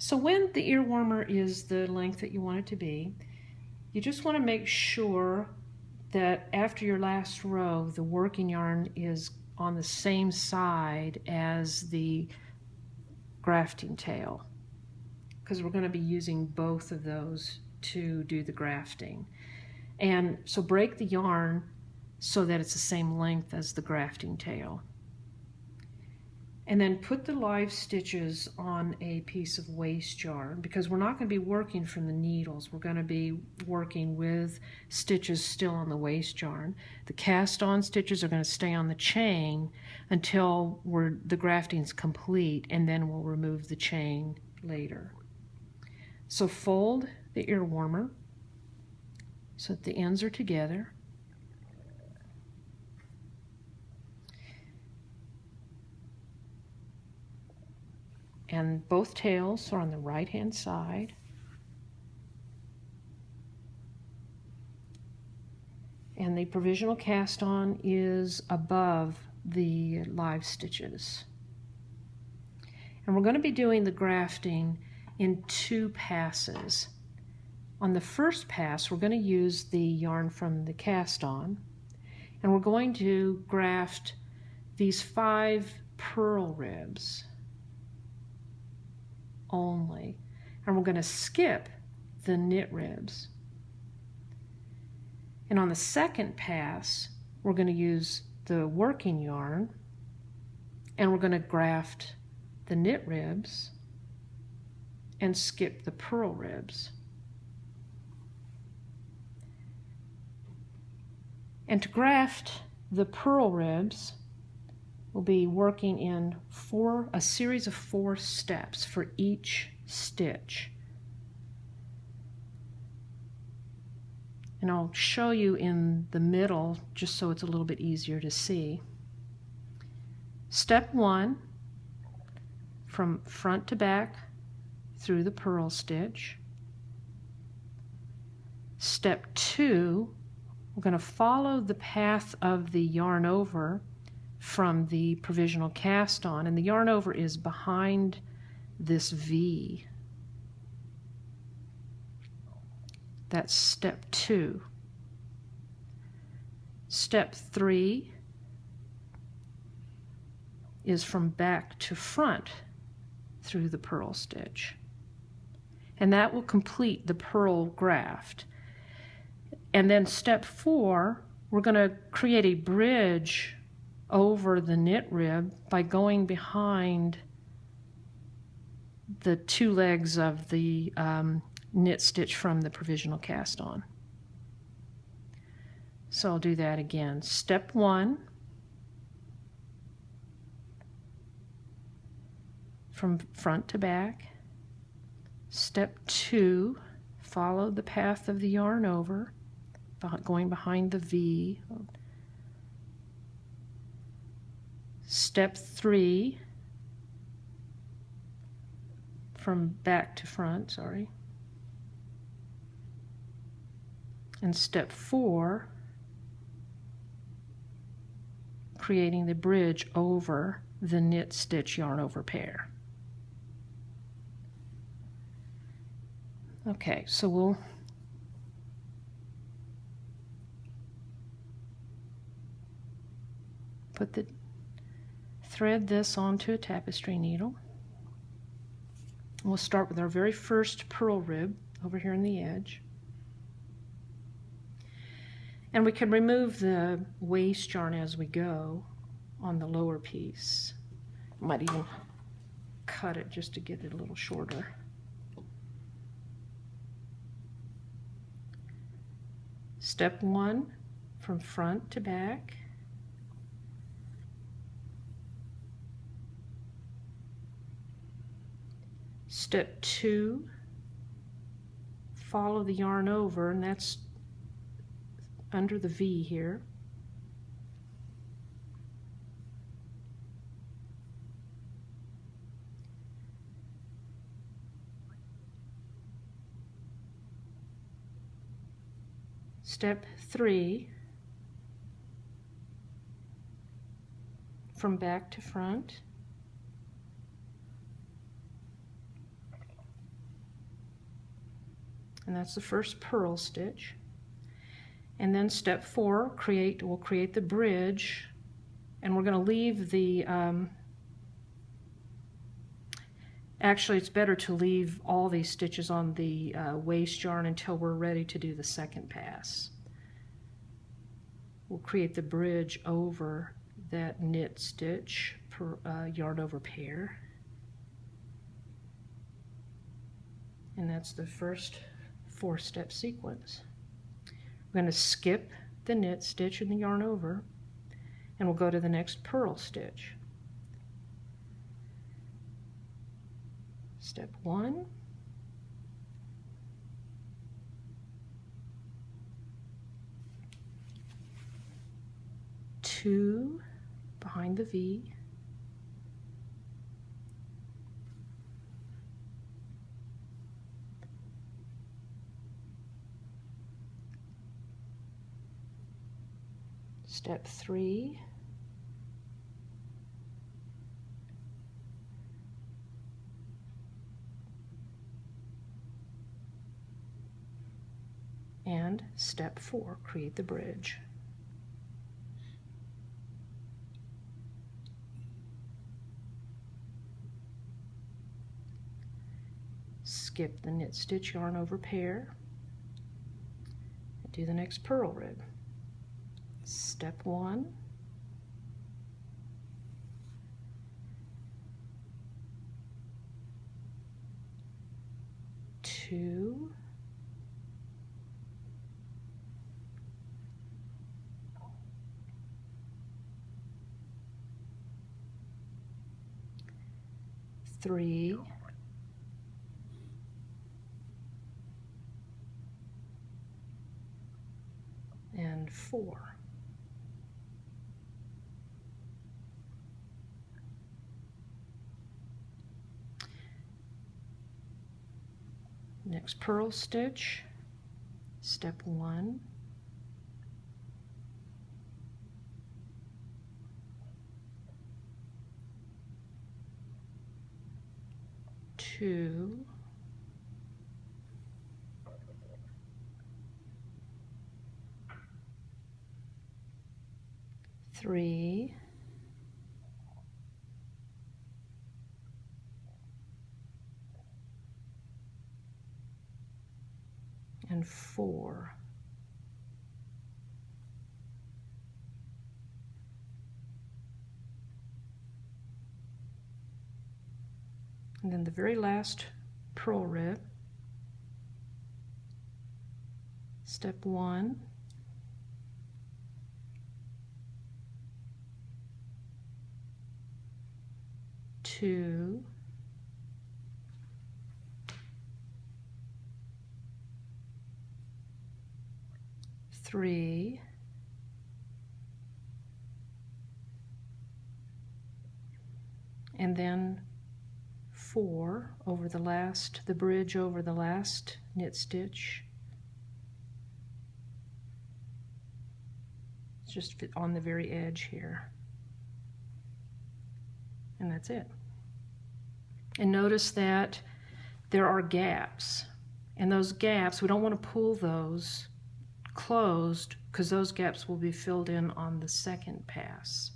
So when the ear warmer is the length that you want it to be, you just want to make sure that after your last row, the working yarn is on the same side as the grafting tail, because we're going to be using both of those to do the grafting. And so break the yarn so that it's the same length as the grafting tail. And then put the live stitches on a piece of waste yarn, because we're not going to be working from the needles. We're going to be working with stitches still on the waste yarn. The cast on stitches are going to stay on the chain until the grafting's complete, and then we'll remove the chain later. So fold the ear warmer so that the ends are together. And both tails are on the right-hand side. And the provisional cast on is above the live stitches. And we're going to be doing the grafting in 2 passes. On the first pass, we're going to use the yarn from the cast on, and we're going to graft these 5 purl ribs only, and we're going to skip the knit ribs. And on the second pass, we're going to use the working yarn, and we're going to graft the knit ribs and skip the purl ribs. And to graft the purl ribs, we'll be working in a series of 4 steps for each stitch. And I'll show you in the middle just so it's a little bit easier to see. Step 1, from front to back through the purl stitch. Step 2, we're going to follow the path of the yarn over from the provisional cast on, and the yarn over is behind this V. That's step 2. Step 3 is from back to front through the purl stitch, and that will complete the purl graft. And then step 4, we're going to create a bridge over the knit rib by going behind the 2 legs of the knit stitch from the provisional cast on. So I'll do that again. Step 1, from front to back. Step 2, follow the path of the yarn over, going behind the V. Step 3, from back to front, sorry. And step 4, creating the bridge over the knit stitch yarn over pair. Okay, so we'll thread this onto a tapestry needle. We'll start with our very first purl rib over here on the edge. And we can remove the waste yarn as we go on the lower piece. Might even cut it just to get it a little shorter. Step 1, from front to back. Step 2, follow the yarn over, and that's under the V here. Step 3, from back to front. and that's the first purl stitch. And then step 4, we'll create the bridge, and we're going to leave the actually it's better to leave all these stitches on the waste yarn until we're ready to do the second pass. We'll create the bridge over that knit stitch per yarn over pair, and that's the first 4-step sequence. We're going to skip the knit stitch and the yarn over, and we'll go to the next purl stitch. Step 1, two behind the V, step 3, and step 4, create the bridge. Skip the knit stitch, yarn over pair, and do the next purl rib. Step 1, two, three, and 4. Next purl stitch, step 1, two, three, and 4. And then the very last purl rib, step 1, two, three, and then 4 over the bridge over the last knit stitch. It's just on the very edge here. And that's it. And notice that there are gaps. And those gaps, we don't want to pull those closed because those gaps will be filled in on the second pass.